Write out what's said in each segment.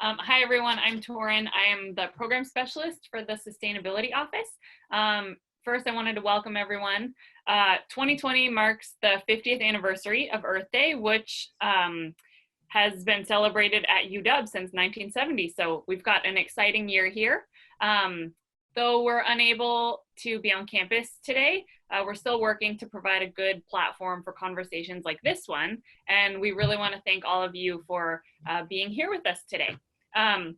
Hi, everyone. I'm Torin. I am the program specialist for the Sustainability Office. First, I wanted to welcome everyone. 2020 marks the 50th anniversary of Earth Day, which has been celebrated at UW since 1970. So we've got an exciting year here. Though we're unable to be on campus today, we're still working to provide a good platform for conversations like this one. And we really want to thank all of you for being here with us today. I'm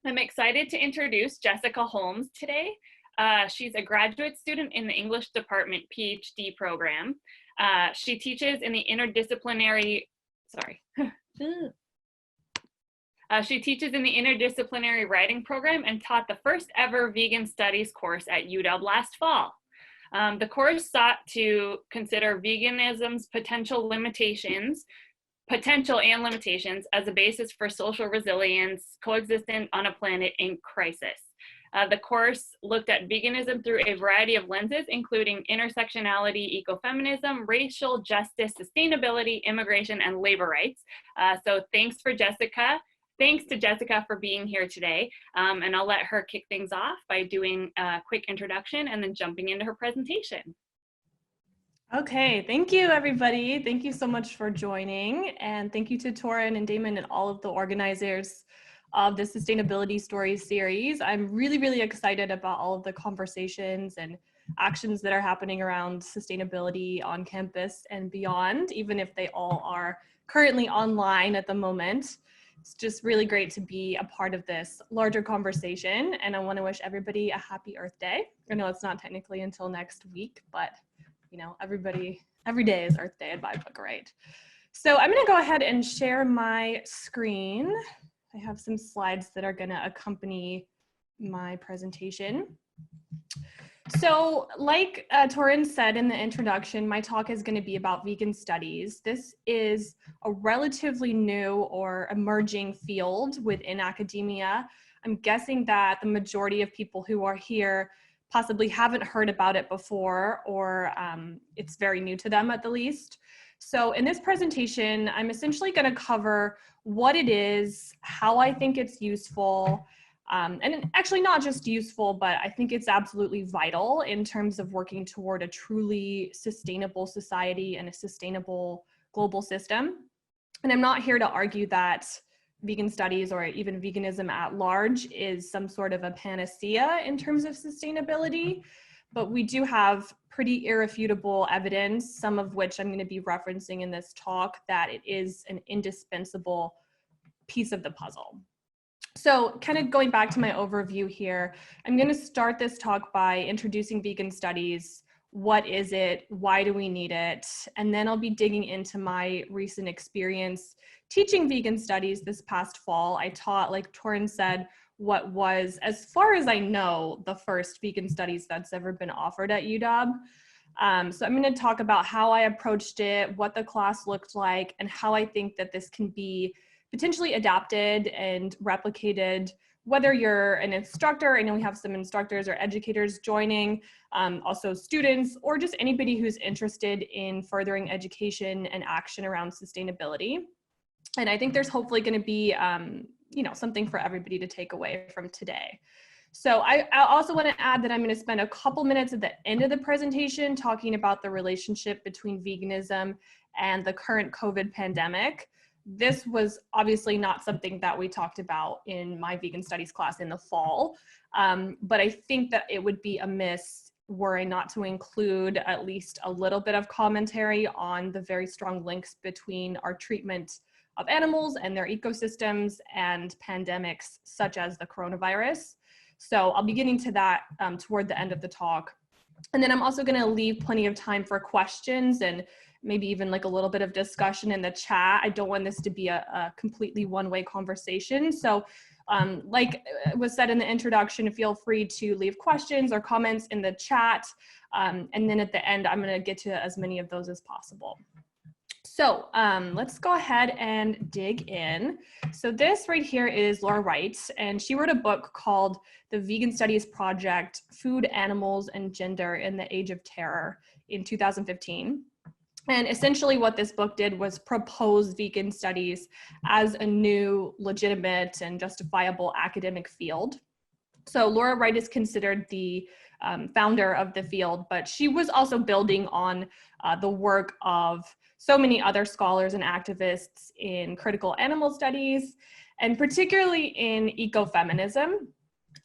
excited to introduce Jessica Holmes today. She's a graduate student in the English department PhD program. She teaches in the interdisciplinary, she teaches in the interdisciplinary writing program and taught the first ever vegan studies course at UW last fall. The course sought to consider veganism's potential and limitations as a basis for social resilience, coexistence on a planet in crisis. The course looked at veganism through a variety of lenses, including intersectionality, ecofeminism, racial justice, sustainability, immigration, and labor rights. So thanks to Jessica for being here today. And I'll let her kick things off by doing a quick introduction and then jumping into her presentation. Okay, thank you everybody. Thank you so much for joining. And thank you to Torin and Damon and all of the organizers of the Sustainability Stories series. I'm really excited about all of the conversations and actions that are happening around sustainability on campus and beyond, even if they all are currently online at the moment. It's just really great to be a part of this larger conversation. And I want to wish everybody a happy Earth Day. I know it's not technically until next week, but you know, every day is Earth Day at BIPOC, right? So I'm going to go ahead and share my screen. I have some slides that are going to accompany my presentation. So like Torin said in the introduction, my talk is going to be about vegan studies. This is a relatively new or emerging field within academia. I'm guessing that the majority of people who are here possibly haven't heard about it before, or it's very new to them at the least. So in this presentation, I'm essentially going to cover what it is, how I think it's useful, and actually not just useful, but I think it's absolutely vital in terms of working toward a truly sustainable society and a sustainable global system. And I'm not here to argue that vegan studies or even veganism at large is some sort of a panacea in terms of sustainability, but we do have pretty irrefutable evidence, some of which I'm going to be referencing in this talk, that it is an indispensable piece of the puzzle. So kind of going back to my overview here, I'm going to start this talk by introducing vegan studies. What is it? Why do we need it? And then I'll be digging into my recent experience teaching vegan studies this past fall. I taught, like Torin said, what was, as far as I know, the first vegan studies that's ever been offered at UW. So I'm going to talk about how I approached it, what the class looked like, and how I think that this can be potentially adapted and replicated, whether you're an instructor. I know we have some instructors or educators joining, also students, or just anybody who's interested in furthering education and action around sustainability. And I think there's hopefully going to be something for everybody to take away from today. So I also want to add that I'm going to spend a couple minutes at the end of the presentation talking about the relationship between veganism and the current COVID pandemic. This was obviously not something that we talked about in my vegan studies class in the fall, but I think that it would be amiss were I not to include at least a little bit of commentary on the very strong links between our treatment of animals and their ecosystems and pandemics such as the coronavirus. So I'll be getting to that toward the end of the talk. And then I'm also going to leave plenty of time for questions and maybe even like a little bit of discussion in the chat. I don't want this to be a completely one-way conversation. So like was said in the introduction, feel free to leave questions or comments in the chat. And then at the end, I'm going to get to as many of those as possible. So let's go ahead and dig in. So this right here is Laura Wright, and she wrote a book called The Vegan Studies Project, Food, Animals, and Gender in the Age of Terror in 2015. And essentially what this book did was propose vegan studies as a new, legitimate, and justifiable academic field. So Laura Wright is considered the founder of the field, but she was also building on the work of so many other scholars and activists in critical animal studies, and particularly in ecofeminism.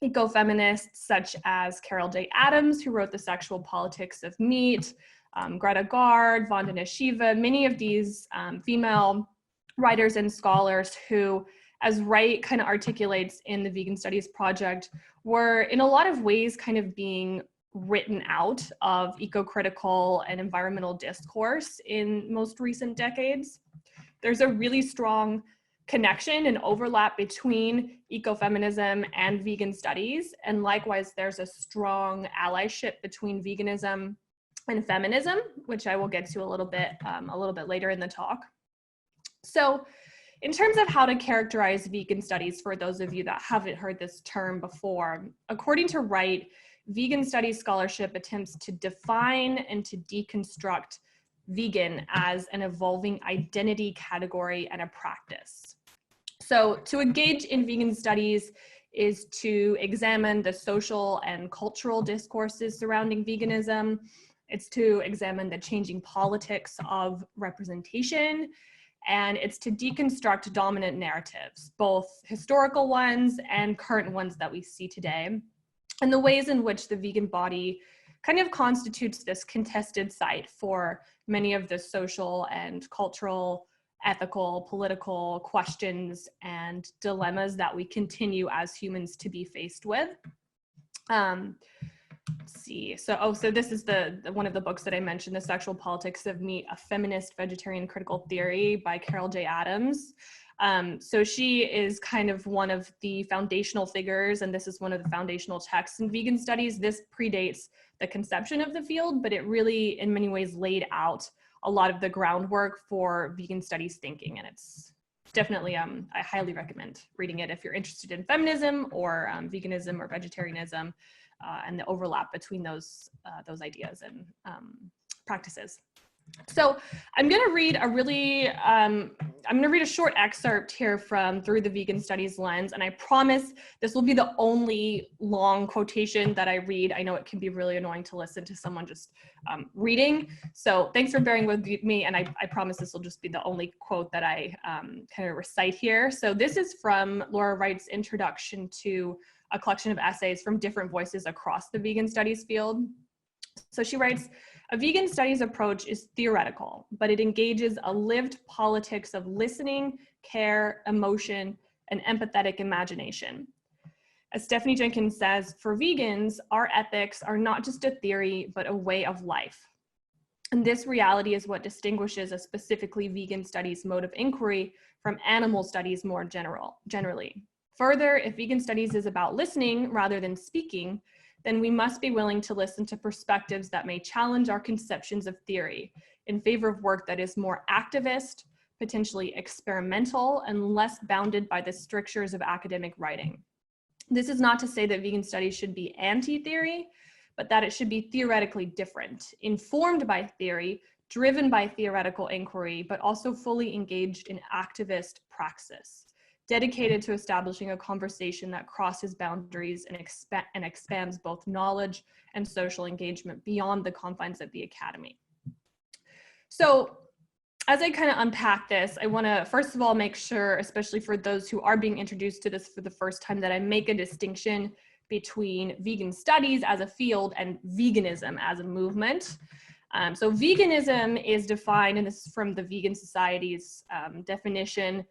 Ecofeminists such as Carol J. Adams, who wrote The Sexual Politics of Meat, Greta Gard, Vandana Shiva, many of these female writers and scholars who, as Wright kind of articulates in the Vegan Studies Project, were in a lot of ways kind of being written out of eco-critical and environmental discourse in most recent decades. There's a really strong connection and overlap between ecofeminism and vegan studies. And likewise, there's a strong allyship between veganism and feminism, which I will get to a little bit later in the talk. So in terms of how to characterize vegan studies, for those of you that haven't heard this term before, according to Wright, vegan studies scholarship attempts to define and to deconstruct vegan as an evolving identity category and a practice. So to engage in vegan studies is to examine the social and cultural discourses surrounding veganism. It's to examine the changing politics of representation, and it's to deconstruct dominant narratives, both historical ones and current ones that we see today, and the ways in which the vegan body kind of constitutes this contested site for many of the social and cultural, ethical, political questions and dilemmas that we continue as humans to be faced with. Let's see. So this is the one of the books that I mentioned, The Sexual Politics of Meat, A Feminist Vegetarian Critical Theory by Carol J. Adams. So she is kind of one of the foundational figures, and this is one of the foundational texts in vegan studies. This predates the conception of the field, but it really, in many ways, laid out a lot of the groundwork for vegan studies thinking, and it's definitely, I highly recommend reading it if you're interested in feminism or veganism or vegetarianism, and the overlap between those ideas and practices. So I'm going to read a short excerpt here from Through the Vegan Studies Lens, and I promise this will be the only long quotation that I read. I know it can be really annoying to listen to someone just reading, so thanks for bearing with me, and I promise this will just be the only quote that I kind of recite here. So this is from Laura Wright's introduction to a collection of essays from different voices across the vegan studies field. So she writes, "A vegan studies approach is theoretical, but it engages a lived politics of listening, care, emotion, and empathetic imagination. As Stephanie Jenkins says, for vegans, our ethics are not just a theory, but a way of life. And this reality is what distinguishes a specifically vegan studies mode of inquiry from animal studies more generally. Further, if vegan studies is about listening rather than speaking, then we must be willing to listen to perspectives that may challenge our conceptions of theory in favor of work that is more activist, potentially experimental, and less bounded by the strictures of academic writing. This is not to say that vegan studies should be anti-theory, but that it should be theoretically different, informed by theory, driven by theoretical inquiry, but also fully engaged in activist praxis, dedicated to establishing a conversation that crosses boundaries and expands both knowledge and social engagement beyond the confines of the academy." So as I kind of unpack this, I want to first of all make sure, especially for those who are being introduced to this for the first time, that I make a distinction between vegan studies as a field and veganism as a movement. So veganism is defined, and this is from the Vegan Society's definition,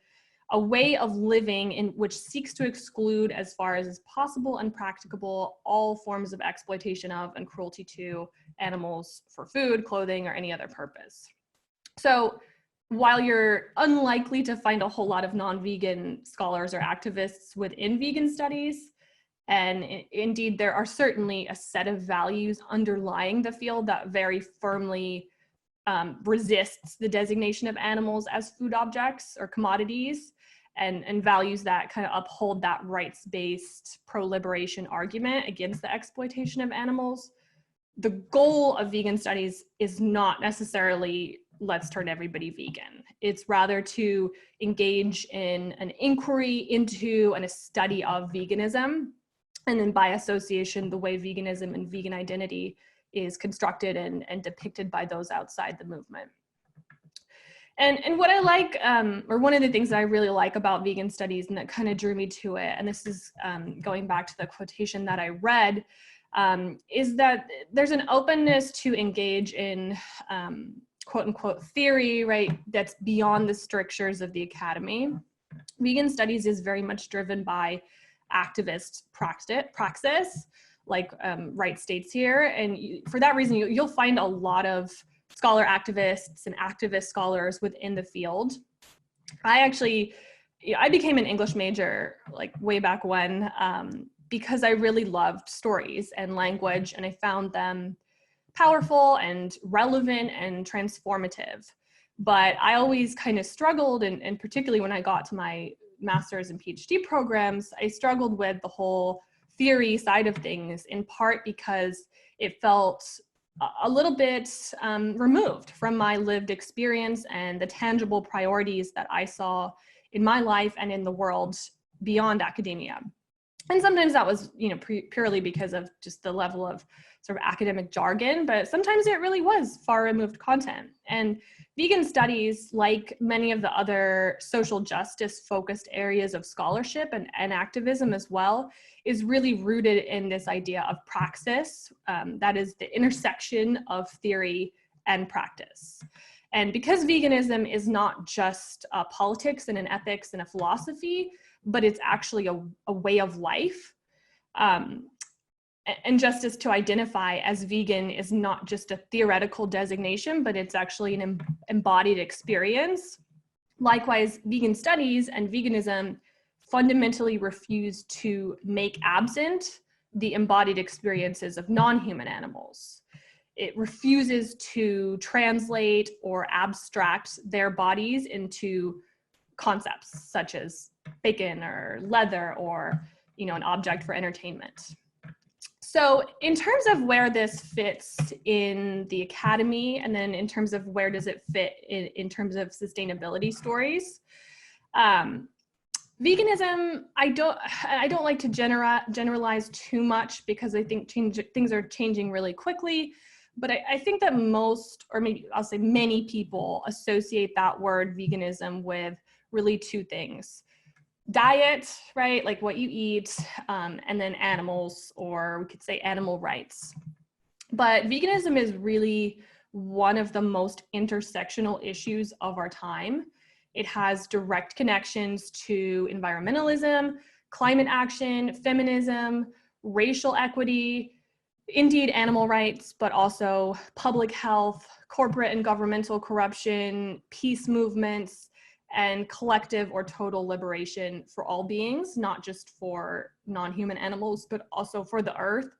a way of living in which seeks to exclude, as far as is possible and practicable, all forms of exploitation of and cruelty to animals for food, clothing, or any other purpose. So while you're unlikely to find a whole lot of non-vegan scholars or activists within vegan studies, and indeed there are certainly a set of values underlying the field that very firmly resists the designation of animals as food objects or commodities, and values that kind of uphold that rights-based pro-liberation argument against the exploitation of animals. The goal of vegan studies is not necessarily let's turn everybody vegan. It's rather to engage in an inquiry into and a study of veganism, and then by association, the way veganism and vegan identity is constructed and depicted by those outside the movement. And what I like, or one of the things that I really like about vegan studies, and that kind of drew me to it, and this is going back to the quotation that I read, is that there's an openness to engage in quote unquote theory, right, that's beyond the strictures of the academy. Vegan studies is very much driven by activist praxis, like Wright states here. And for that reason, you'll find a lot of scholar activists and activist scholars within the field. I became an English major like way back when because I really loved stories and language, and I found them powerful and relevant and transformative. But I always kind of struggled, and particularly when I got to my master's and PhD programs, I struggled with the whole theory side of things, in part because it felt a little bit removed from my lived experience and the tangible priorities that I saw in my life and in the world beyond academia. And sometimes that was, purely because of just the level of sort of academic jargon, but sometimes it really was far removed content. And vegan studies, like many of the other social justice focused areas of scholarship and activism as well, is really rooted in this idea of praxis, that is the intersection of theory and practice. And because veganism is not just politics and an ethics and a philosophy, but it's actually a way of life, and just as to identify as vegan is not just a theoretical designation, but it's actually an embodied experience. Likewise, vegan studies and veganism fundamentally refuse to make absent the embodied experiences of non-human animals. It refuses to translate or abstract their bodies into concepts such as bacon or leather or, an object for entertainment. So in terms of where this fits in the academy, and then in terms of where does it fit in terms of sustainability stories, veganism, I don't like to generalize too much, because I think things are changing really quickly. But I think that most, or maybe I'll say many people, associate that word veganism with really two things: diet, right, like what you eat, and then animals, or we could say animal rights. But veganism is really one of the most intersectional issues of our time. It has direct connections to environmentalism, climate action, feminism, racial equity, indeed animal rights, but also public health, corporate and governmental corruption, peace movements, and collective or total liberation for all beings, not just for non-human animals, but also for the earth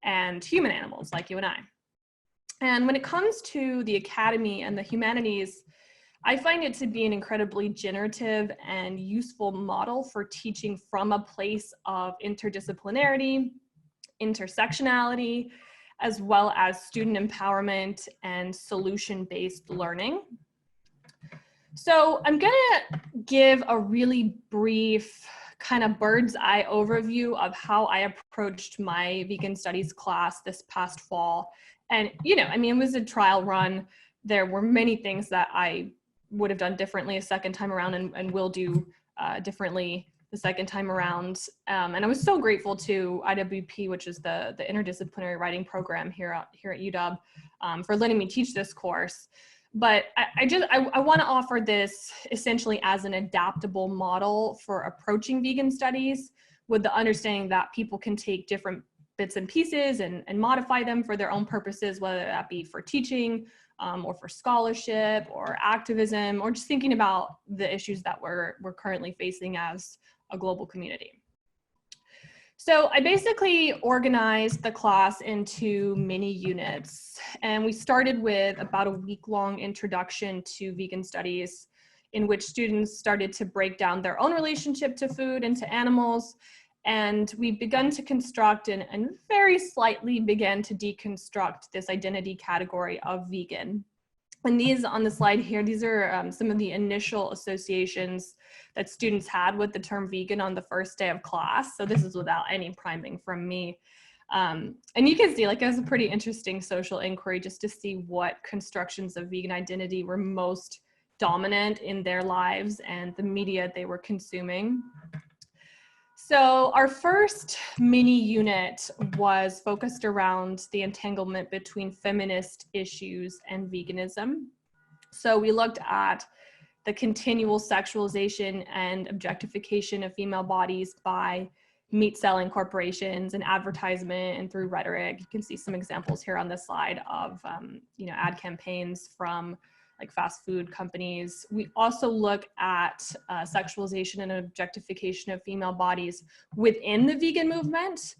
and human animals like you and I. And when it comes to the academy and the humanities, I find it to be an incredibly generative and useful model for teaching from a place of interdisciplinarity, intersectionality, as well as student empowerment and solution-based learning. So I'm gonna give a really brief kind of bird's eye overview of how I approached my vegan studies class this past fall. And, it was a trial run. There were many things that I would have done differently a second time around, and will do differently the second time around. And I was so grateful to IWP, which is the interdisciplinary writing program here at UW, for letting me teach this course. But I want to offer this essentially as an adaptable model for approaching vegan studies, with the understanding that people can take different bits and pieces and modify them for their own purposes, whether that be for teaching, or for scholarship or activism, or just thinking about the issues that we're currently facing as a global community. So I basically organized the class into mini units, and we started with about a week-long introduction to vegan studies, in which students started to break down their own relationship to food and to animals. And we began to construct and very slightly began to deconstruct this identity category of vegan. And these on the slide here, these are some of the initial associations that students had with the term vegan on the first day of class. So this is without any priming from me. And you can see, like, it was a pretty interesting social inquiry just to see what constructions of vegan identity were most dominant in their lives and the media they were consuming. So our first mini unit was focused around the entanglement between feminist issues and veganism. So we looked at the continual sexualization and objectification of female bodies by meat selling corporations and advertisement and through rhetoric. You can see some examples here on this slide of ad campaigns from like fast food companies. We also look at sexualization and objectification of female bodies within the vegan movement,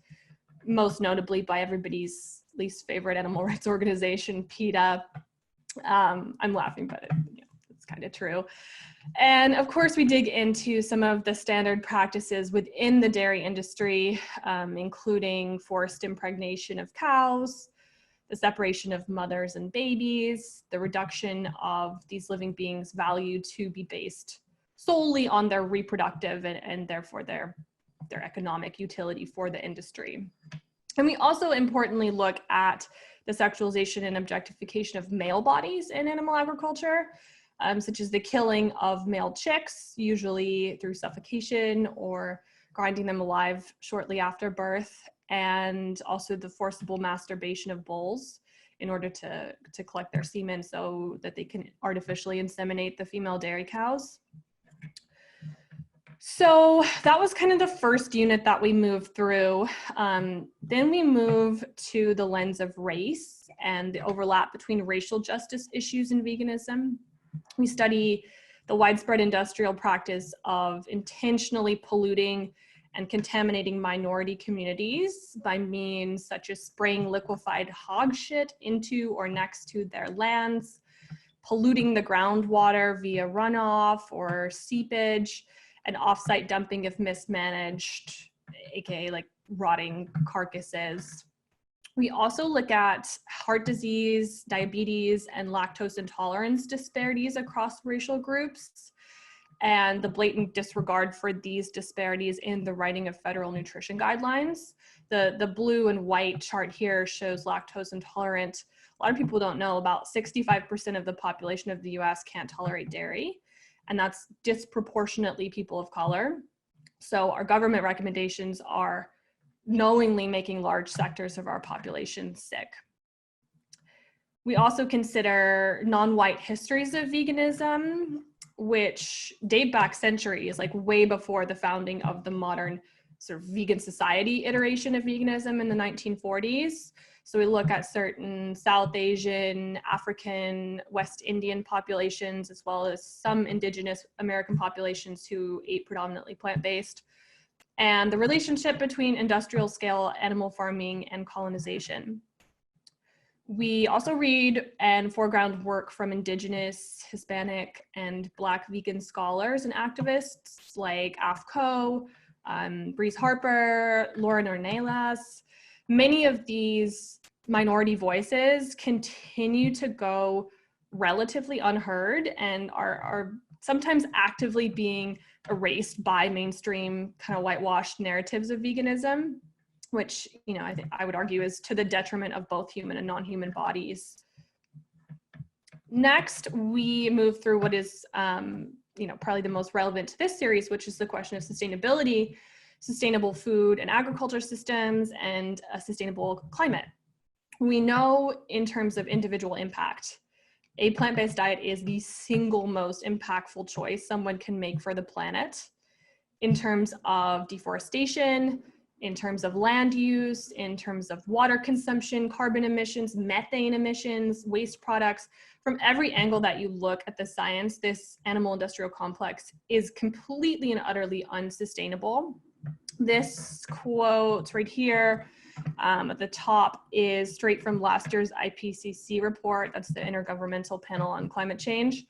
most notably by everybody's least favorite animal rights organization, PETA. I'm laughing, but it's kind of true. And of course, we dig into some of the standard practices within the dairy industry, including forced impregnation of cows, the separation of mothers and babies, the reduction of these living beings' value to be based solely on their reproductive and therefore their economic utility for the industry. And we also importantly look at the sexualization and objectification of male bodies in animal agriculture, such as the killing of male chicks, usually through suffocation or grinding them alive shortly after birth, and also the forcible masturbation of bulls in order to collect their semen so that they can artificially inseminate the female dairy cows. So that was kind of the first unit that we moved through. Then we move to the lens of race and the overlap between racial justice issues and veganism. We study the widespread industrial practice of intentionally polluting and contaminating minority communities by means such as spraying liquefied hog shit into or next to their lands, polluting the groundwater via runoff or seepage, and offsite dumping of mismanaged, aka like rotting carcasses. We also look at heart disease, diabetes, and lactose intolerance disparities across racial groups, and the blatant disregard for these disparities in the writing of federal nutrition guidelines. The blue and white chart here shows lactose intolerant. A lot of people don't know about 65% of the population of the US can't tolerate dairy, and that's disproportionately people of color. So our government recommendations are knowingly making large sectors of our population sick. We also consider non-white histories of veganism, which date back centuries, like way before the founding of the modern sort of vegan society iteration of veganism in the 1940s. So we look at certain South Asian, African, West Indian populations, as well as some indigenous American populations who ate predominantly plant-based, and the relationship between industrial scale animal farming and colonization. We also read and foreground work from indigenous, Hispanic, and Black vegan scholars and activists like AFCO, Breeze Harper, Lauren Ornelas. Many of these minority voices continue to go relatively unheard and are sometimes actively being erased by mainstream kind of whitewashed narratives of veganism, which, I would argue is to the detriment of both human and non-human bodies. Next, we move through what is, probably the most relevant to this series, which is the question of sustainability, sustainable food and agriculture systems, and a sustainable climate. We know in terms of individual impact, a plant-based diet is the single most impactful choice someone can make for the planet in terms of deforestation, in terms of land use, in terms of water consumption, carbon emissions, methane emissions, waste products. From every angle that you look at the science, this animal industrial complex is completely and utterly unsustainable. This quote right here at the top is straight from last year's IPCC report. That's the Intergovernmental Panel on Climate Change.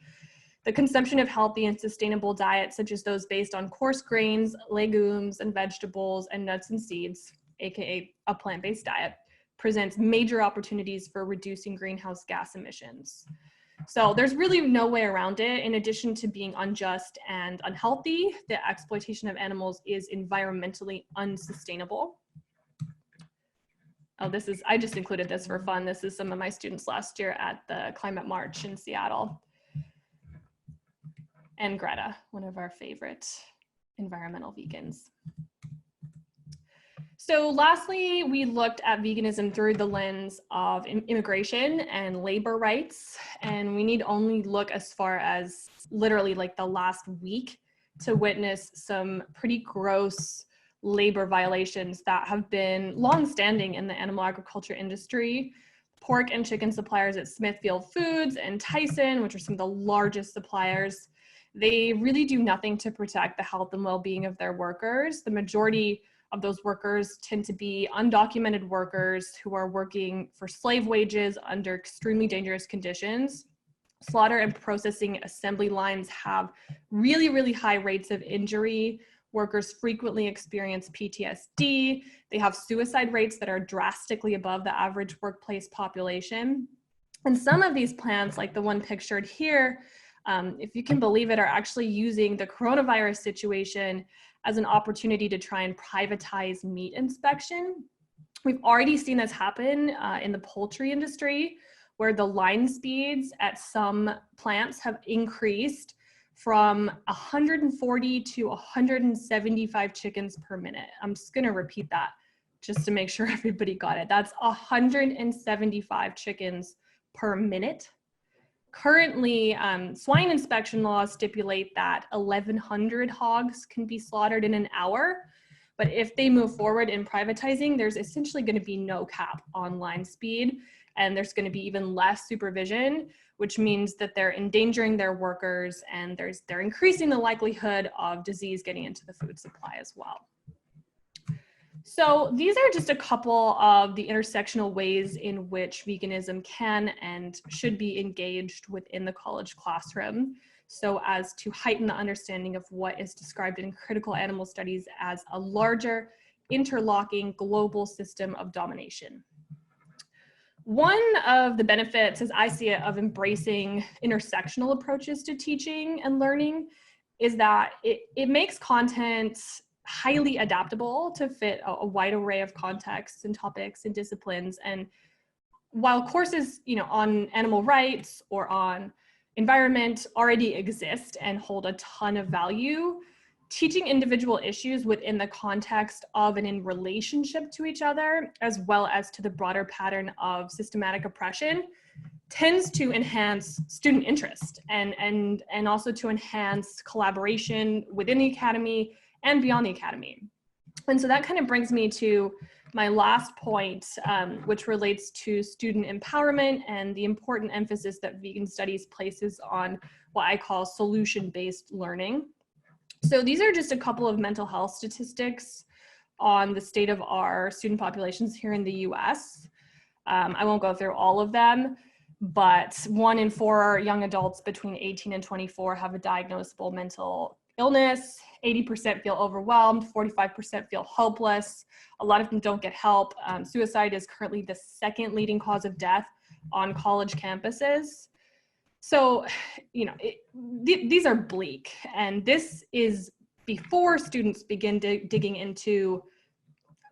The consumption of healthy and sustainable diets, such as those based on coarse grains, legumes, and vegetables, and nuts and seeds, aka a plant-based diet, presents major opportunities for reducing greenhouse gas emissions. So there's really no way around it. In addition to being unjust and unhealthy, the exploitation of animals is environmentally unsustainable. Oh, I just included this for fun. This is some of my students last year at the Climate March in Seattle. And Greta, one of our favorite environmental vegans. So lastly, we looked at veganism through the lens of immigration and labor rights. And we need only look as far as literally like the last week to witness some pretty gross labor violations that have been longstanding in the animal agriculture industry. Pork and chicken suppliers at Smithfield Foods and Tyson, which are some of the largest suppliers, they really do nothing to protect the health and well-being of their workers. The majority of those workers tend to be undocumented workers who are working for slave wages under extremely dangerous conditions. Slaughter and processing assembly lines have really, really high rates of injury. Workers frequently experience PTSD. They have suicide rates that are drastically above the average workplace population. And some of these plants, like the one pictured here, if you can believe it, are actually using the coronavirus situation as an opportunity to try and privatize meat inspection. We've already seen this happen in the poultry industry, where the line speeds at some plants have increased from 140 to 175 chickens per minute. I'm just gonna repeat that just to make sure everybody got it. That's 175 chickens per minute. Currently, swine inspection laws stipulate that 1,100 hogs can be slaughtered in an hour. But if they move forward in privatizing, there's essentially going to be no cap on line speed, and there's going to be even less supervision, which means that they're endangering their workers, and they're increasing the likelihood of disease getting into the food supply as well. So these are just a couple of the intersectional ways in which veganism can and should be engaged within the college classroom, so as to heighten the understanding of what is described in critical animal studies as a larger, interlocking global system of domination. One of the benefits, as I see it, of embracing intersectional approaches to teaching and learning is that it makes content highly adaptable to fit a wide array of contexts and topics and disciplines. And while courses, on animal rights or on environment already exist and hold a ton of value, teaching individual issues within the context of and in relationship to each other, as well as to the broader pattern of systematic oppression, tends to enhance student interest and also to enhance collaboration within the academy and beyond the academy. And so that kind of brings me to my last point, which relates to student empowerment and the important emphasis that vegan studies places on what I call solution-based learning. So these are just a couple of mental health statistics on the state of our student populations here in the US. I won't go through all of them, but 1 in 4 young adults between 18 and 24 have a diagnosable mental illness. 80% feel overwhelmed, 45% feel hopeless. A lot of them don't get help. Suicide is currently the second leading cause of death on college campuses. So, these are bleak, and this is before students begin digging into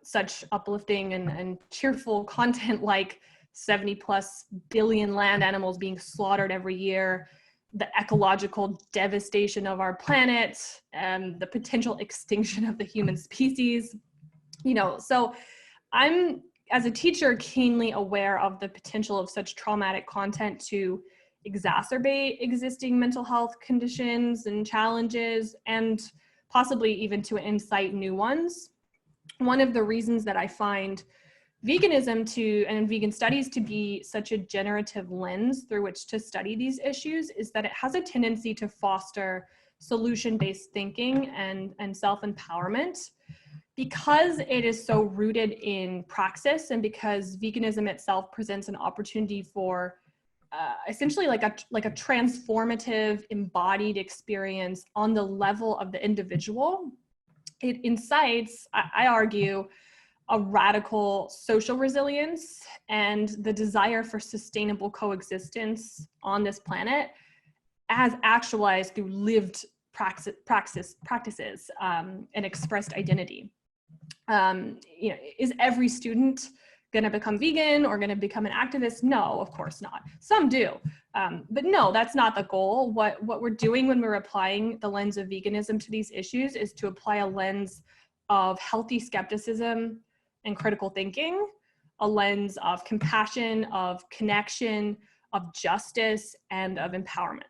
such uplifting and cheerful content like 70+ billion land animals being slaughtered every year, the ecological devastation of our planet, and the potential extinction of the human species. So I'm, as a teacher, keenly aware of the potential of such traumatic content to exacerbate existing mental health conditions and challenges, and possibly even to incite new ones. One of the reasons that I find veganism and vegan studies to be such a generative lens through which to study these issues is that it has a tendency to foster solution-based thinking and self-empowerment. Because it is so rooted in praxis, and because veganism itself presents an opportunity for essentially like a transformative embodied experience on the level of the individual, it incites, I argue, a radical social resilience and the desire for sustainable coexistence on this planet as actualized through lived practices and expressed identity. Is every student going to become vegan or going to become an activist? No, of course not. Some do, but no, that's not the goal. What we're doing when we're applying the lens of veganism to these issues is to apply a lens of healthy skepticism and critical thinking, a lens of compassion, of connection, of justice, and of empowerment.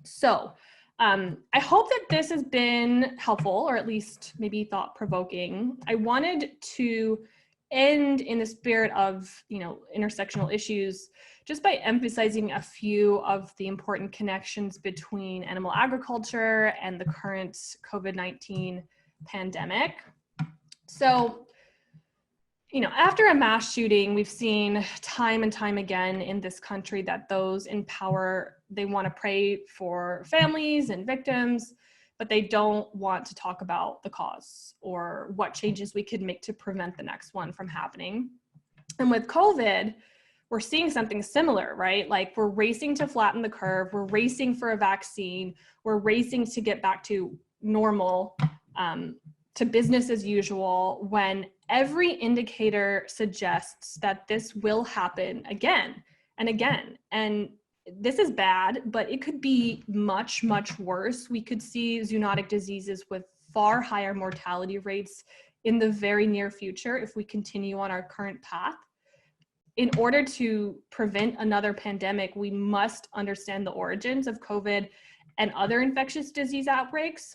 So I hope that this has been helpful, or at least maybe thought-provoking. I wanted to end in the spirit of, intersectional issues, just by emphasizing a few of the important connections between animal agriculture and the current COVID-19 pandemic. So, after a mass shooting, we've seen time and time again in this country that those in power, they want to pray for families and victims, but they don't want to talk about the cause or what changes we could make to prevent the next one from happening. And with COVID, we're seeing something similar, right? Like, we're racing to flatten the curve, we're racing for a vaccine, we're racing to get back to normal, to business as usual, when every indicator suggests that this will happen again and again. And this is bad, but it could be much, much worse. We could see zoonotic diseases with far higher mortality rates in the very near future if we continue on our current path. In order to prevent another pandemic, we must understand the origins of COVID and other infectious disease outbreaks.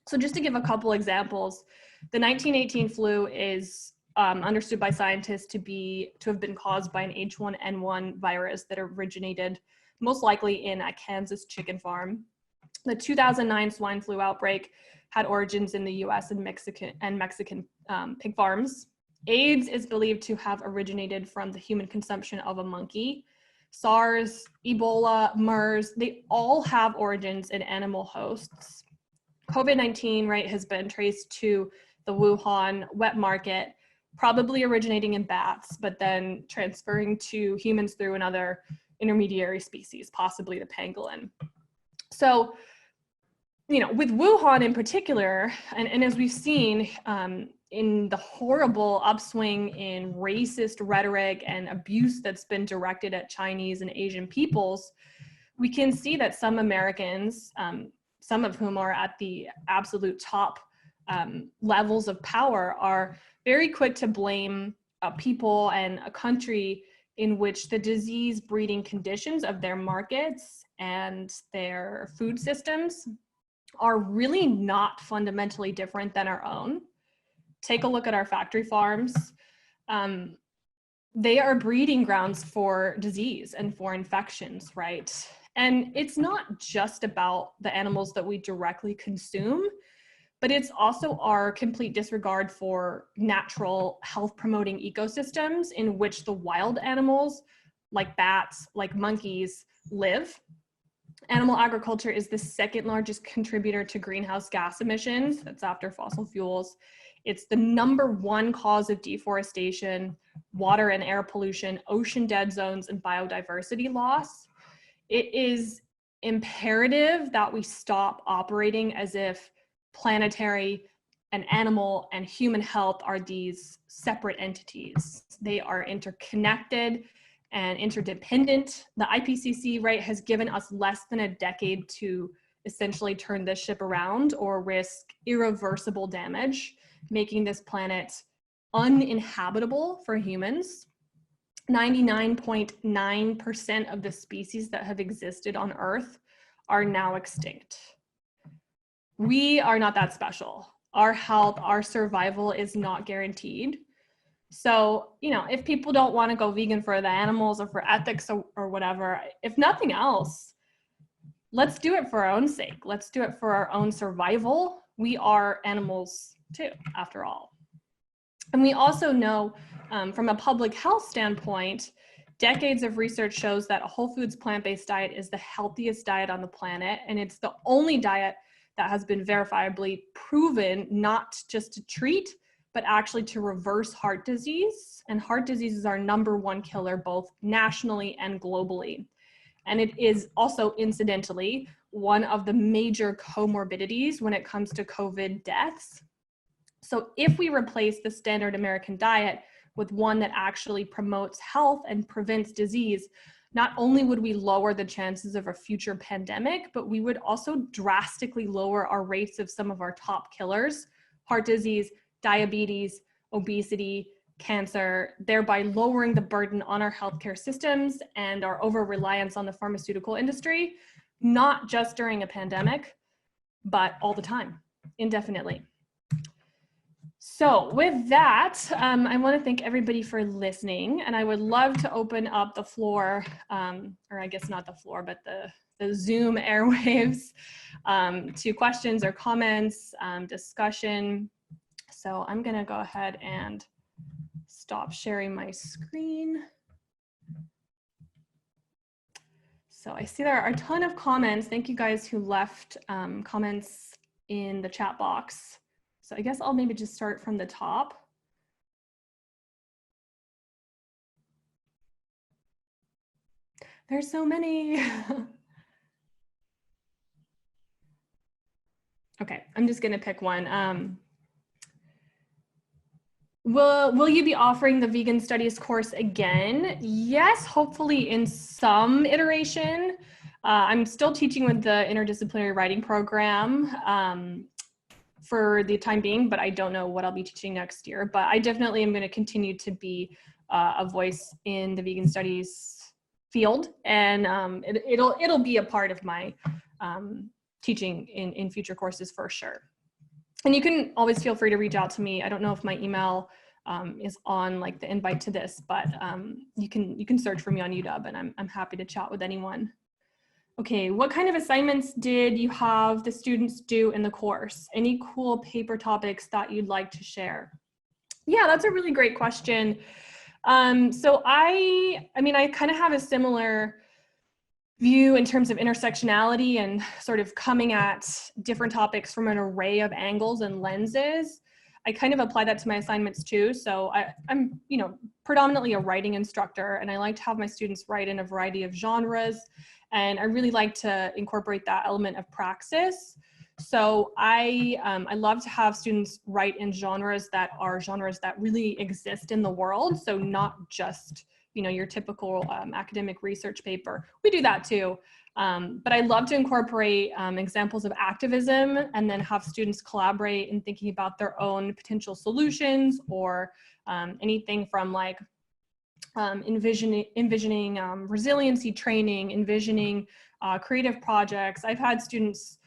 So just to give a couple examples, the 1918 flu is understood by scientists to have been caused by an H1N1 virus that originated most likely in a Kansas chicken farm. The 2009 swine flu outbreak had origins in the US and Mexican pig farms. AIDS is believed to have originated from the human consumption of a monkey. SARS, Ebola, MERS, they all have origins in animal hosts. COVID-19, right, has been traced to the Wuhan wet market, probably originating in bats, but then transferring to humans through another intermediary species, possibly the pangolin. So, with Wuhan in particular, and as we've seen in the horrible upswing in racist rhetoric and abuse that's been directed at Chinese and Asian peoples, we can see that some Americans, some of whom are at the absolute top levels of power, are very quick to blame people and a country in which the disease breeding conditions of their markets and their food systems are really not fundamentally different than our own. Take a look at our factory farms. They are breeding grounds for disease and for infections, right? And it's not just about the animals that we directly consume, but it's also our complete disregard for natural health promoting ecosystems in which the wild animals, like bats, like monkeys, live. Animal agriculture is the second largest contributor to greenhouse gas emissions. That's after fossil fuels. It's the #1 cause of deforestation, water and air pollution, ocean dead zones, and biodiversity loss. It is imperative that we stop operating as if planetary and animal and human health are these separate entities. They are interconnected and interdependent. The IPCC, right, has given us less than a decade to essentially turn this ship around or risk irreversible damage, making this planet uninhabitable for humans. 99.9% of the species that have existed on Earth are now extinct. We are not that special. Our health, our survival is not guaranteed. So, if people don't want to go vegan for the animals or for ethics or whatever, if nothing else, let's do it for our own sake. Let's do it for our own survival. We are animals too, after all. And we also know from a public health standpoint, decades of research shows that a whole foods plant-based diet is the healthiest diet on the planet. And it's the only diet that has been verifiably proven not just to treat, but actually to reverse heart disease. And heart disease is our #1 killer, both nationally and globally. And it is also, incidentally, one of the major comorbidities when it comes to COVID deaths. So if we replace the standard American diet with one that actually promotes health and prevents disease, not only would we lower the chances of a future pandemic, but we would also drastically lower our rates of some of our top killers: heart disease, diabetes, obesity, cancer, thereby lowering the burden on our healthcare systems and our over-reliance on the pharmaceutical industry, not just during a pandemic, but all the time, indefinitely. So with that, I want to thank everybody for listening, and I would love to open up the floor, or I guess not the floor, but the Zoom airwaves, to questions or comments, discussion. So I'm going to go ahead and stop sharing my screen. So I see there are a ton of comments. Thank you guys who left comments in the chat box. So I guess I'll maybe just start from the top. There's so many. Okay, I'm just gonna pick one. Will you be offering the vegan studies course again? Yes, hopefully in some iteration. I'm still teaching with the interdisciplinary writing program for the time being, but I don't know what I'll be teaching next year. But I definitely am going to continue to be a voice in the vegan studies field, and it'll be a part of my teaching in future courses for sure. And you can always feel free to reach out to me. I don't know if my email is on like the invite to this, but you can search for me on UW, and I'm happy to chat with anyone. Okay, what kind of assignments did you have the students do in the course? Any cool paper topics that you'd like to share? Yeah, that's a really great question. So I mean, I kind of have a similar view in terms of intersectionality and sort of coming at different topics from an array of angles and lenses. I kind of apply that to my assignments too. So I'm, predominantly a writing instructor, and I like to have my students write in a variety of genres. And I really like to incorporate that element of praxis. So I love to have students write in genres that are genres that really exist in the world. So not just, your typical academic research paper. We do that too. But I love to incorporate examples of activism, and then have students collaborate in thinking about their own potential solutions, or anything from like envisioning resiliency training, envisioning creative projects. I've had students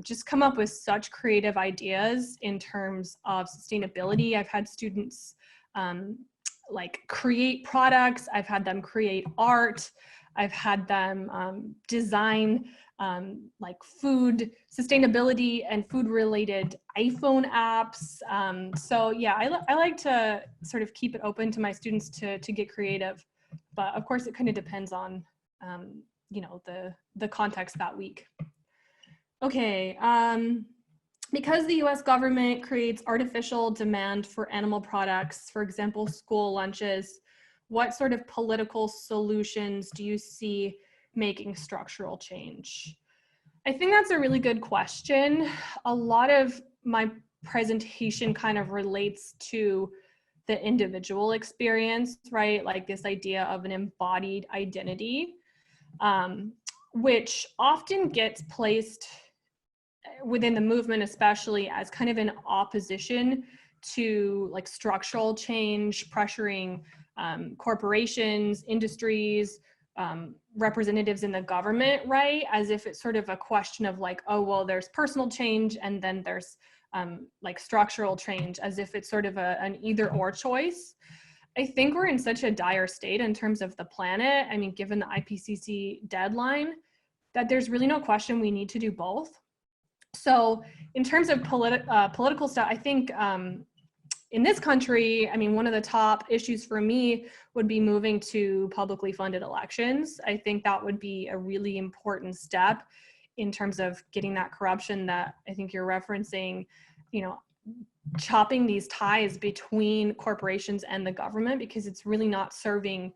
just come up with such creative ideas in terms of sustainability. I've had students like create products. I've had them create art. I've had them design like food sustainability and food related iPhone apps. So yeah, I like to sort of keep it open to my students to get creative, but of course it kind of depends on, the context that week. Okay, because the US government creates artificial demand for animal products, for example, school lunches, what sort of political solutions do you see making structural change? I think that's a really good question. A lot of my presentation kind of relates to the individual experience, right? Like this idea of an embodied identity, which often gets placed within the movement, especially as kind of in opposition to like structural change, pressuring corporations, industries, representatives in the government, right? As if it's sort of a question of like, oh, well, there's personal change and then there's like structural change, as if it's sort of an either or choice. I think we're in such a dire state in terms of the planet. I mean, given the IPCC deadline, that there's really no question we need to do both. So in terms of political stuff, I think in this country, I mean, one of the top issues for me would be moving to publicly funded elections. I think that would be a really important step in terms of getting that corruption that I think you're referencing, chopping these ties between corporations and the government, because it's really not serving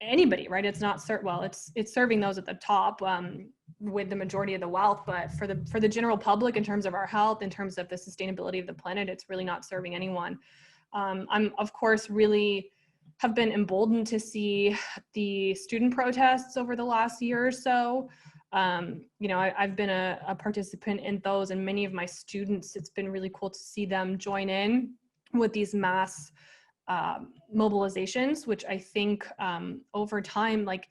anybody, right? It's not well, it's serving those at the top with the majority of the wealth, but for the general public, in terms of our health, in terms of the sustainability of the planet, it's really not serving anyone. I'm of course really have been emboldened to see the student protests over the last year or so. You know, I've been a participant in those, and many of my students, it's been really cool to see them join in with these mass mobilizations, which I think over time, like,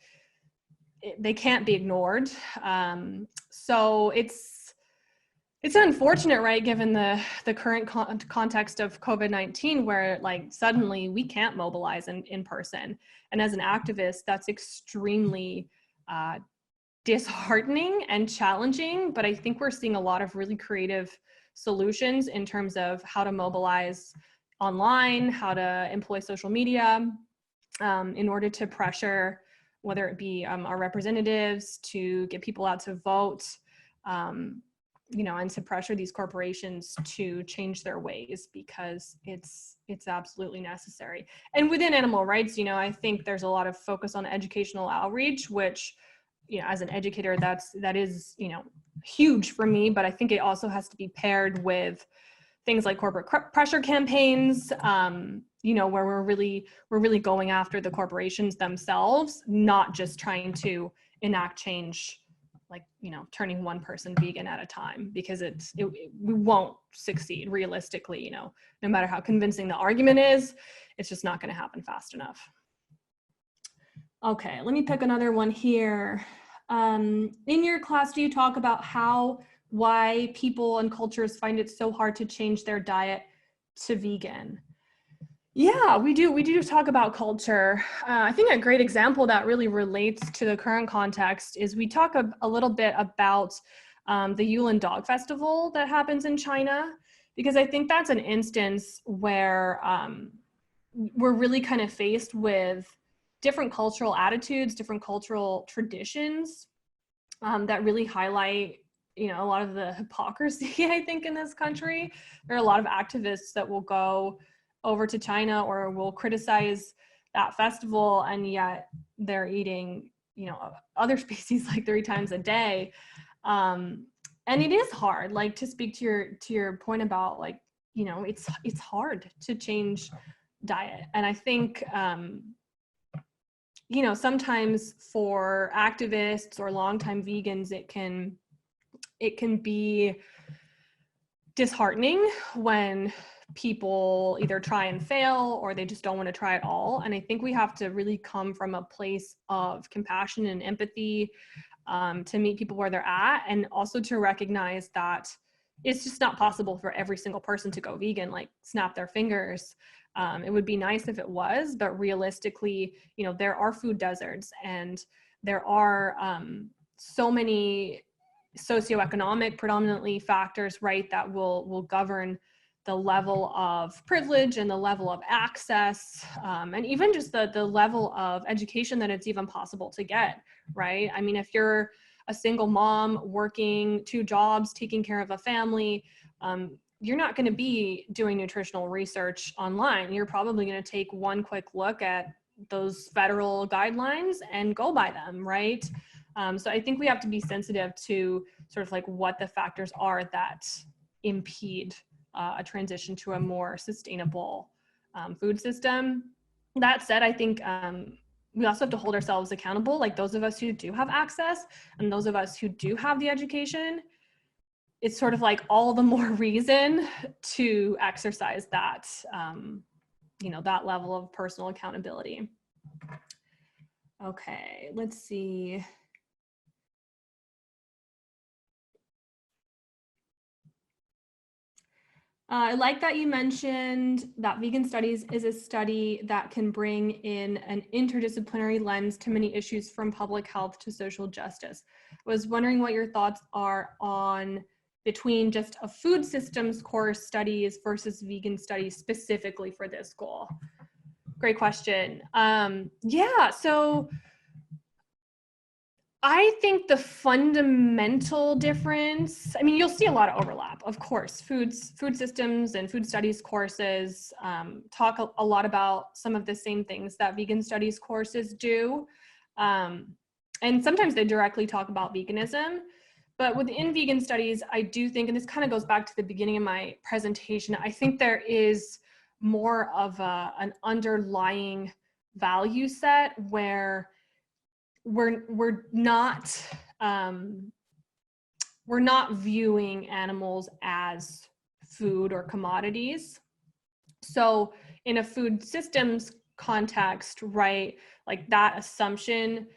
they can't be ignored. So it's unfortunate, right, given the current context of COVID-19, where like suddenly we can't mobilize in person. And as an activist, that's extremely disheartening and challenging, but I think we're seeing a lot of really creative solutions in terms of how to mobilize online, how to employ social media in order to pressure, whether it be our representatives, to get people out to vote, you know, and to pressure these corporations to change their ways, because it's absolutely necessary. And within animal rights, you know, I think there's a lot of focus on educational outreach, which, you know, as an educator, that is, you know, huge for me, but I think it also has to be paired with things like corporate pressure campaigns, you know, where we're really going after the corporations themselves, not just trying to enact change, like, you know, turning one person vegan at a time, because we won't succeed realistically, you know, no matter how convincing the argument is, it's just not going to happen fast enough. Okay, let me pick another one here. In your class, do you talk about why people and cultures find it so hard to change their diet to vegan? Yeah, we do talk about culture. I think a great example that really relates to the current context is we talk a little bit about the Yulin Dog Festival that happens in China, because I think that's an instance where we're really kind of faced with different cultural attitudes, different cultural traditions that really highlight, you know, a lot of the hypocrisy, I think, in this country. There are a lot of activists that will go over to China or will criticize that festival, and yet they're eating, you know, other species like 3 times a day. And it is hard, like, to speak to your point about, like, you know, it's hard to change diet. And I think, you know, sometimes for activists or longtime vegans, it can be disheartening when people either try and fail or they just don't want to try at all. And I think we have to really come from a place of compassion and empathy to meet people where they're at, and also to recognize that it's just not possible for every single person to go vegan, like snap their fingers. It would be nice if it was, but realistically, you know, there are food deserts, and there are so many socioeconomic predominantly factors, right, that will govern the level of privilege and the level of access, and even just the level of education that it's even possible to get, right? I mean, if you're a single mom working 2 jobs, taking care of a family, you're not going to be doing nutritional research online. You're probably going to take one quick look at those federal guidelines and go by them, right? So I think we have to be sensitive to sort of like what the factors are that impede a transition to a more sustainable food system. That said, I think we also have to hold ourselves accountable, like those of us who do have access and those of us who do have the education. It's sort of like all the more reason to exercise that, you know, that level of personal accountability. Okay, let's see. I like that you mentioned that vegan studies is a study that can bring in an interdisciplinary lens to many issues, from public health to social justice. I was wondering what your thoughts are on between just a food systems course studies versus vegan studies specifically for this goal. Great question. Yeah, so I think the fundamental difference, I mean, you'll see a lot of overlap, of course. Food systems and food studies courses talk a lot about some of the same things that vegan studies courses do. And sometimes they directly talk about veganism. But within vegan studies, I do think, and this kind of goes back to the beginning of my presentation, I think there is more of an underlying value set where we're not viewing animals as food or commodities. So in a food systems context, right, like that assumption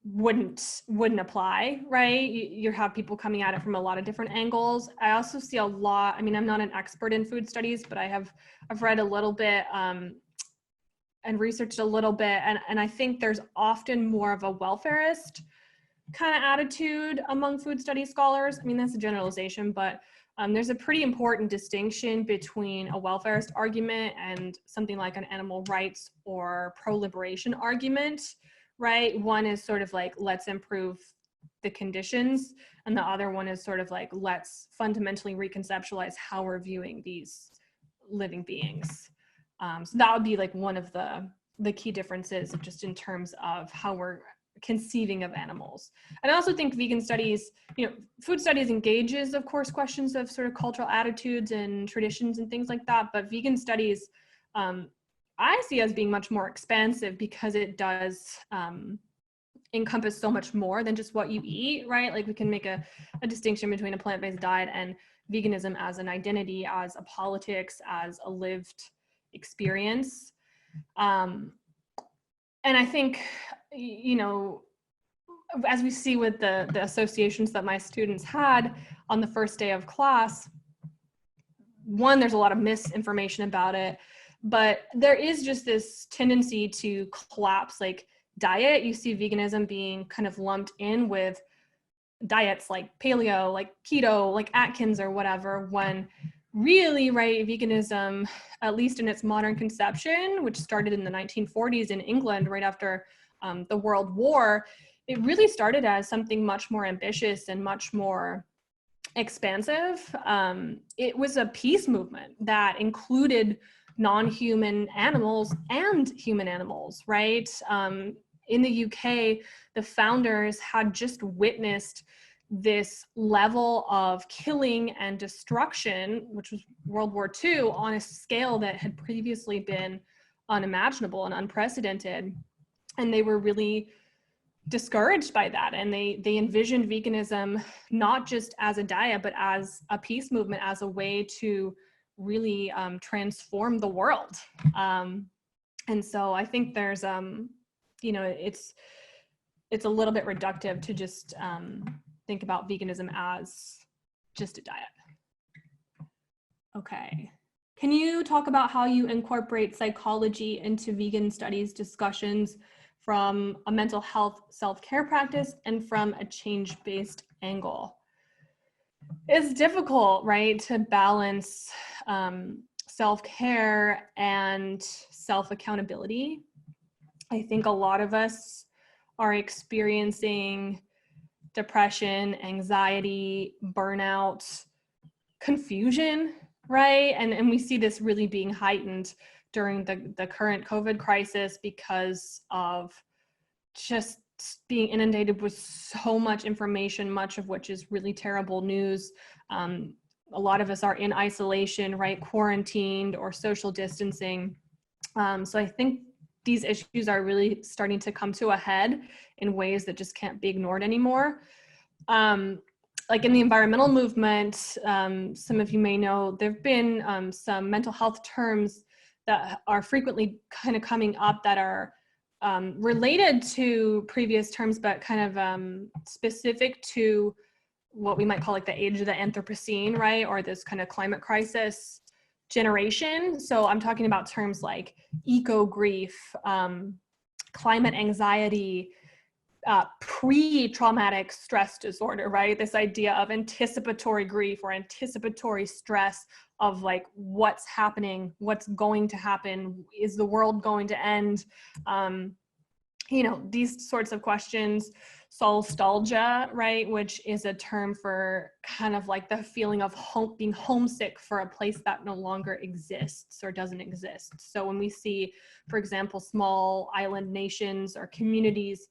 wouldn't apply, right? You have people coming at it from a lot of different angles. I also see a lot, I mean, I'm not an expert in food studies, but I've read a little bit and researched a little bit, and I think there's often more of a welfarist kind of attitude among food studies scholars. I mean, that's a generalization, but there's a pretty important distinction between a welfarist argument and something like an animal rights or pro-liberation argument, right? One is sort of like, let's improve the conditions, and the other one is sort of like, let's fundamentally reconceptualize how we're viewing these living beings. So that would be like one of the key differences just in terms of how we're conceiving of animals. And I also think vegan studies, you know, food studies engages, of course, questions of sort of cultural attitudes and traditions and things like that. But vegan studies, I see as being much more expansive because it does encompass so much more than just what you eat, right? Like we can make a distinction between a plant-based diet and veganism as an identity, as a politics, as a lived experience. And I think, you know, as we see with the associations that my students had on the first day of class, one, there's a lot of misinformation about it, but there is just this tendency to collapse like diet. You see veganism being kind of lumped in with diets like paleo, like keto, like Atkins or whatever, when really, right, veganism, at least in its modern conception, which started in the 1940s in England right after the World War, it really started as something much more ambitious and much more expansive. It was a peace movement that included non-human animals and human animals, right? In the UK, the founders had just witnessed this level of killing and destruction, which was World War II, on a scale that had previously been unimaginable and unprecedented. And they were really discouraged by that. And they envisioned veganism not just as a diet, but as a peace movement, as a way to really transform the world. And so I think there's, you know, it's a little bit reductive to just think about veganism as just a diet. Okay. Can you talk about how you incorporate psychology into vegan studies discussions from a mental health self-care practice and from a change-based angle? It's difficult, right, to balance self-care and self-accountability. I think a lot of us are experiencing depression, anxiety, burnout, confusion, right? And we see this really being heightened during the current COVID crisis because of just being inundated with so much information, much of which is really terrible news. A lot of us are in isolation, right? Quarantined or social distancing. So I think these issues are really starting to come to a head in ways that just can't be ignored anymore. Like in the environmental movement, some of you may know, there've been some mental health terms that are frequently kind of coming up that are related to previous terms, but kind of specific to what we might call like the age of the Anthropocene, right? Or this kind of climate crisis generation. So I'm talking about terms like eco-grief, climate anxiety, pre-traumatic stress disorder, right? This idea of anticipatory grief or anticipatory stress of like what's happening, what's going to happen, is the world going to end? these sorts of questions, soulstalgia, right, which is a term for kind of like the feeling of being homesick for a place that no longer exists or doesn't exist. So when we see, for example, small island nations or communities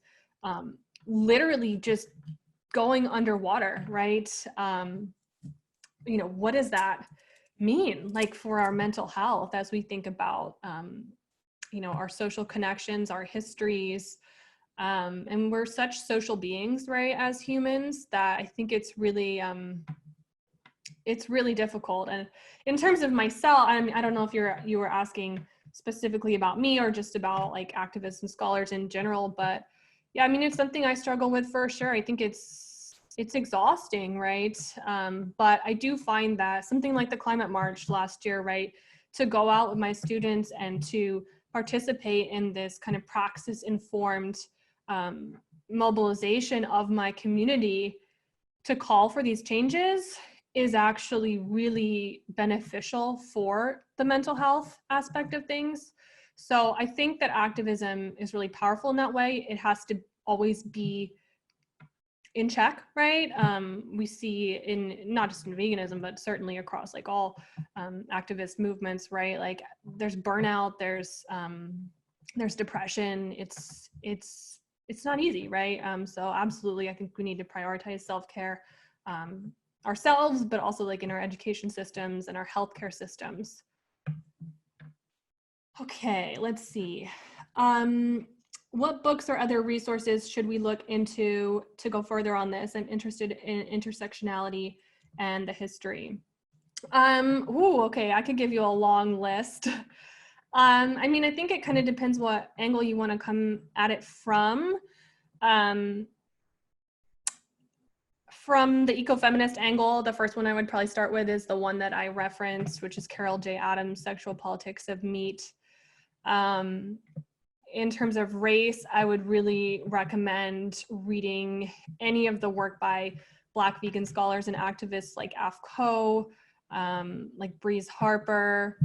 literally just going underwater, right? What does that mean, like, for our mental health as we think about our social connections, our histories, and we're such social beings, right, as humans, that I think it's really difficult. And in terms of myself, I don't know if you were asking specifically about me or just about like activists and scholars in general, but yeah, it's something I struggle with for sure. I think it's exhausting, right? But I do find that something like the climate march last year, right, to go out with my students and to participate in this kind of praxis-informed mobilization of my community to call for these changes is actually really beneficial for the mental health aspect of things. So I think that activism is really powerful in that way. It has to always be in check, right? We see in not just in veganism, but certainly across like all activist movements, right? Like there's burnout, there's depression. It's not easy, right? So absolutely, I think we need to prioritize self-care ourselves, but also like in our education systems and our healthcare systems. Okay, let's see. What books or other resources should we look into to go further on this? I'm interested in intersectionality and the history. Okay, I could give you a long list. I think it kind of depends what angle you want to come at it from. From the ecofeminist angle, the first one I would probably start with is the one that I referenced, which is Carol J. Adams' Sexual Politics of Meat. In terms of race, I would really recommend reading any of the work by Black vegan scholars and activists like Af Ko, like Breeze Harper,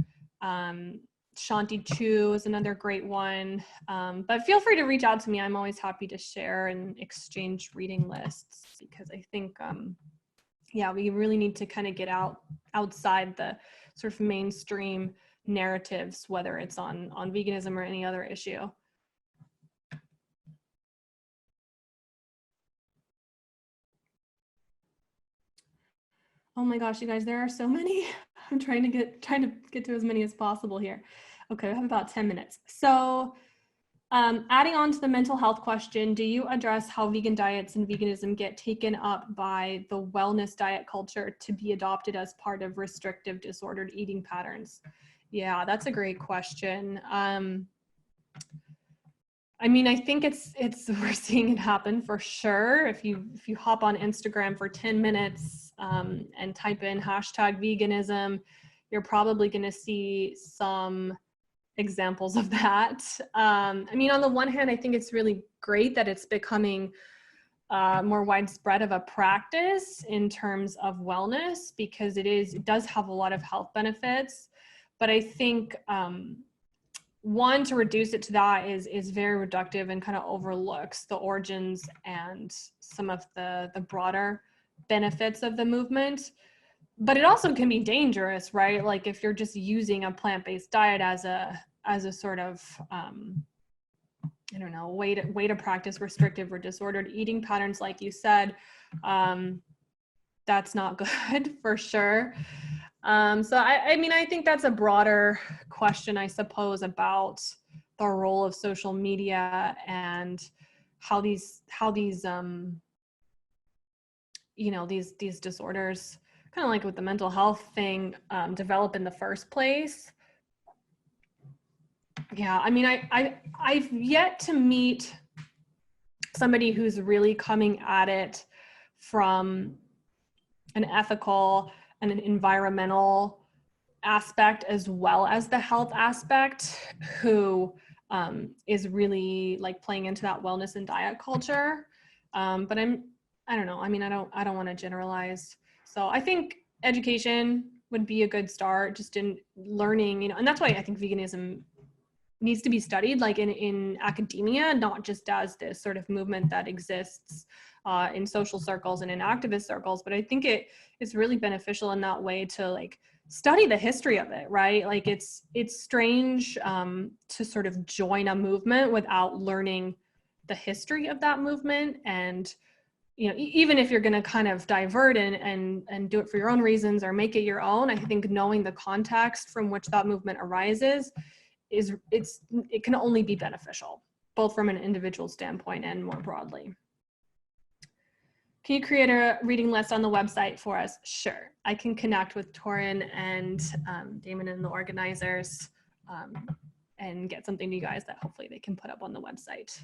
Shanti Chu is another great one. But feel free to reach out to me. I'm always happy to share and exchange reading lists, because I think, we really need to kind of get outside the sort of mainstream narratives, whether it's on veganism or any other issue. Oh my gosh, you guys, there are so many. I'm trying to get to as many as possible here. Okay, we have about 10 minutes. So adding on to the mental health question, do you address how vegan diets and veganism get taken up by the wellness diet culture to be adopted as part of restrictive disordered eating patterns? Yeah, that's a great question. I think it's we're seeing it happen for sure. If you hop on Instagram for 10 minutes and type in #veganism, you're probably going to see some examples of that. On the one hand, I think it's really great that it's becoming more widespread of a practice in terms of wellness, because it does have a lot of health benefits. But I think one, to reduce it to that is very reductive and kind of overlooks the origins and some of the broader benefits of the movement. But it also can be dangerous, right? Like if you're just using a plant-based diet as a sort of way to practice restrictive or disordered eating patterns, like you said, that's not good for sure. So I think that's a broader question, I suppose, about the role of social media and how these these disorders, kind of like with the mental health thing, develop in the first place. Yeah, I've yet to meet somebody who's really coming at it from an ethical and an environmental aspect as well as the health aspect, who is really like playing into that wellness and diet culture. But I don't know. I don't want to generalize. So I think education would be a good start, just in learning, and that's why I think veganism needs to be studied like in academia, not just as this sort of movement that exists in social circles and in activist circles, but I think it is really beneficial in that way to like study the history of it, right? Like it's strange to sort of join a movement without learning the history of that movement. And you know, even if you're going to kind of divert and do it for your own reasons or make it your own, I think knowing the context from which that movement arises it can only be beneficial, both from an individual standpoint and more broadly. Can you create a reading list on the website for us? Sure. I can connect with Torin and Damon and the organizers and get something to you guys that hopefully they can put up on the website.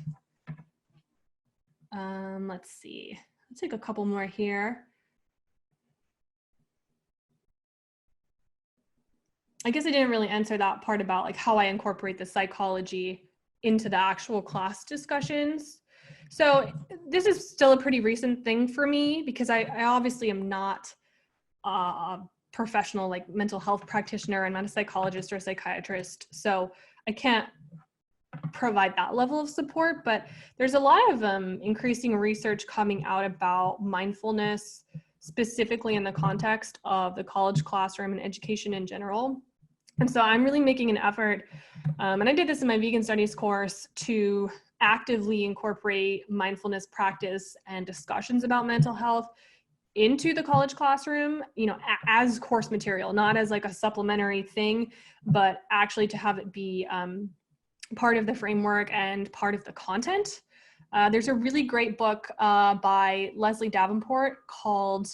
Let's see. Let's take a couple more here. I guess I didn't really answer that part about like how I incorporate the psychology into the actual class discussions. So this is still a pretty recent thing for me because I obviously am not a professional like mental health practitioner. I'm not a psychologist or a psychiatrist. So I can't provide that level of support, but there's a lot of increasing research coming out about mindfulness, specifically in the context of the college classroom and education in general. And so I'm really making an effort, and I did this in my vegan studies course, to actively incorporate mindfulness practice and discussions about mental health into the college classroom, you know, as course material, not as like a supplementary thing, but actually to have it be part of the framework and part of the content. There's a really great book by Leslie Davenport called,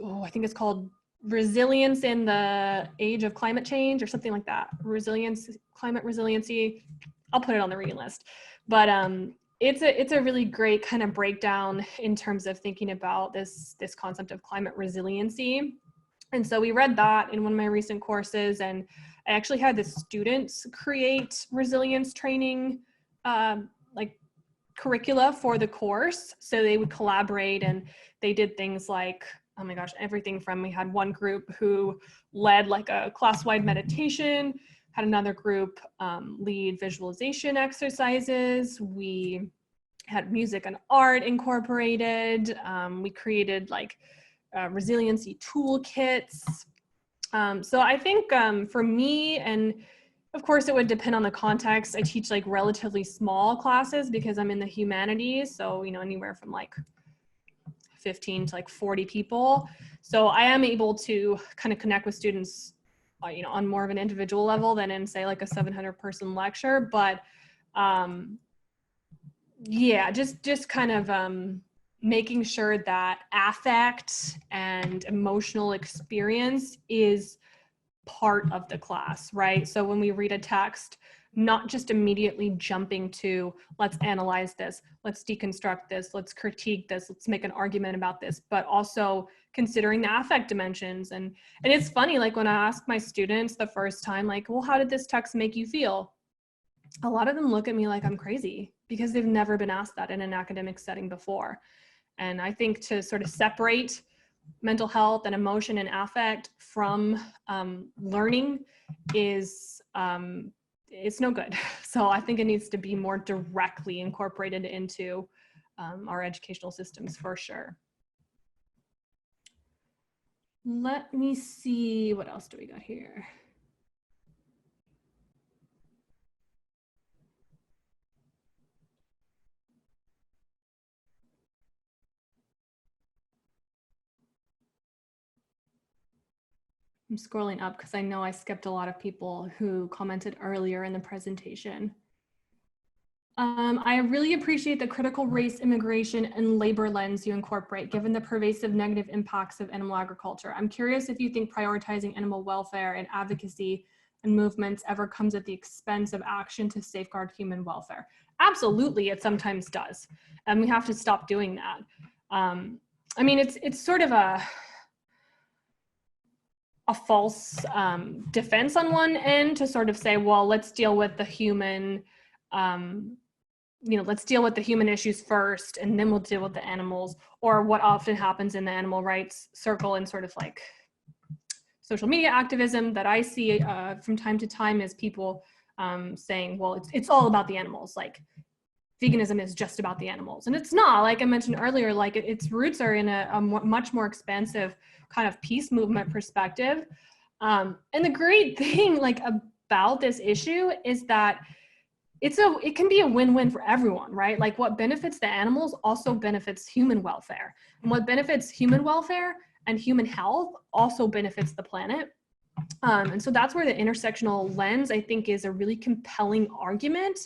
I think it's called Resilience in the Age of Climate Change or something like that. Climate resiliency. I'll put it on the reading list. But it's a really great kind of breakdown in terms of thinking about this concept of climate resiliency. And so we read that in one of my recent courses, and I actually had the students create resilience training like curricula for the course. So they would collaborate and they did things like, oh my gosh, everything from, we had one group who led like a class-wide meditation, had another group lead visualization exercises. We had music and art incorporated. We created like resiliency toolkits. So I think for me, and of course it would depend on the context, I teach like relatively small classes because I'm in the humanities. So, you know, anywhere from like 15 to like 40 people. So I am able to kind of connect with students, you know, on more of an individual level than in say like a 700 person lecture. But yeah, just kind of making sure that affect and emotional experience is part of the class, right? So when we read a text, not just immediately jumping to, let's analyze this, let's deconstruct this, let's critique this, let's make an argument about this, but also considering the affect dimensions. And it's funny, like when I ask my students the first time, like, well, how did this text make you feel? A lot of them look at me like I'm crazy because they've never been asked that in an academic setting before. And I think to sort of separate mental health and emotion and affect from learning is, it's no good. So I think it needs to be more directly incorporated into our educational systems for sure. Let me see, what else do we got here? I'm scrolling up because I know I skipped a lot of people who commented earlier in the presentation. I really appreciate the critical race, immigration, and labor lens you incorporate, given the pervasive negative impacts of animal agriculture. I'm curious if you think prioritizing animal welfare and advocacy and movements ever comes at the expense of action to safeguard human welfare. Absolutely, it sometimes does, and we have to stop doing that. I mean, it's sort of a false defense on one end to sort of say, well, let's deal with the human, you know, let's deal with the human issues first, and then we'll deal with the animals. Or what often happens in the animal rights circle and sort of like social media activism that I see from time to time is people saying, well, it's all about the animals. Like veganism is just about the animals. And it's not, like I mentioned earlier, like its roots are in a much more expansive kind of peace movement perspective. And the great thing like about this issue is that it can be a win-win for everyone, right? Like what benefits the animals also benefits human welfare. And what benefits human welfare and human health also benefits the planet. And so that's where the intersectional lens, I think, is a really compelling argument,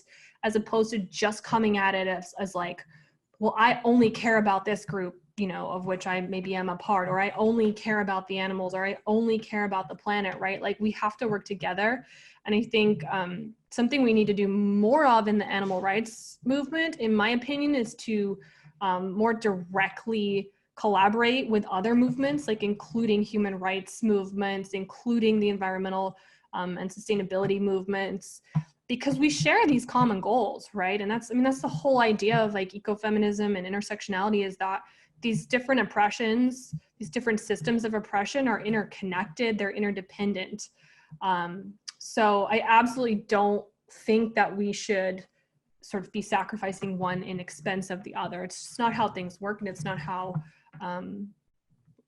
as opposed to just coming at it as like, well, I only care about this group, you know, of which I maybe am a part, or I only care about the animals, or I only care about the planet, right? Like we have to work together. And I think something we need to do more of in the animal rights movement, in my opinion, is to more directly collaborate with other movements, like including human rights movements, including the environmental and sustainability movements, because we share these common goals, right? And that's the whole idea of like ecofeminism and intersectionality, is that these different oppressions, these different systems of oppression are interconnected, they're interdependent. So I absolutely don't think that we should sort of be sacrificing one in expense of the other. It's just not how things work, and it's not how,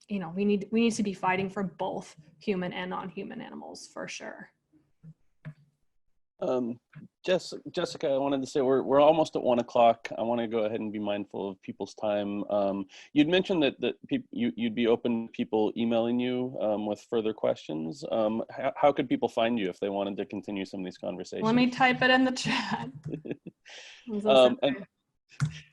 you know, we need to be fighting for both human and non-human animals for sure. Jessica, I wanted to say we're almost at 1 o'clock. I want to go ahead and be mindful of people's time. You'd mentioned that you'd be open to people emailing you with further questions. How could people find you if they wanted to continue some of these conversations? Let me type it in the chat.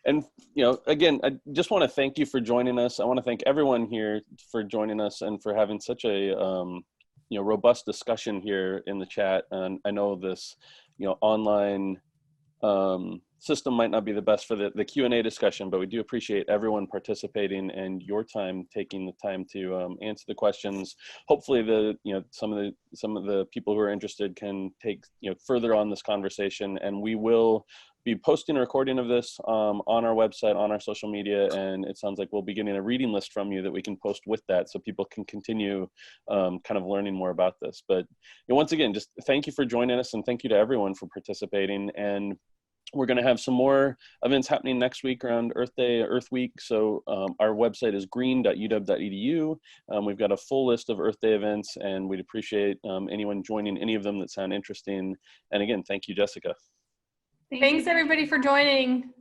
And you know, again, I just want to thank you for joining us. I want to thank everyone here for joining us and for having such a you know, robust discussion here in the chat. And I know this, you know, online system might not be the best for the Q&A discussion, but we do appreciate everyone participating and your time, taking the time to answer the questions. Hopefully you know, some of the people who are interested can take, you know, further on this conversation, and we will be posting a recording of this on our website, on our social media, and it sounds like we'll be getting a reading list from you that we can post with that, so people can continue kind of learning more about this. But you know, once again, just thank you for joining us, and thank you to everyone for participating. And we're going to have some more events happening next week around Earth Day, Earth Week. So our website is green.uw.edu. We've got a full list of Earth Day events, and we'd appreciate anyone joining any of them that sound interesting. And again, thank you, Jessica. Thanks everybody for joining.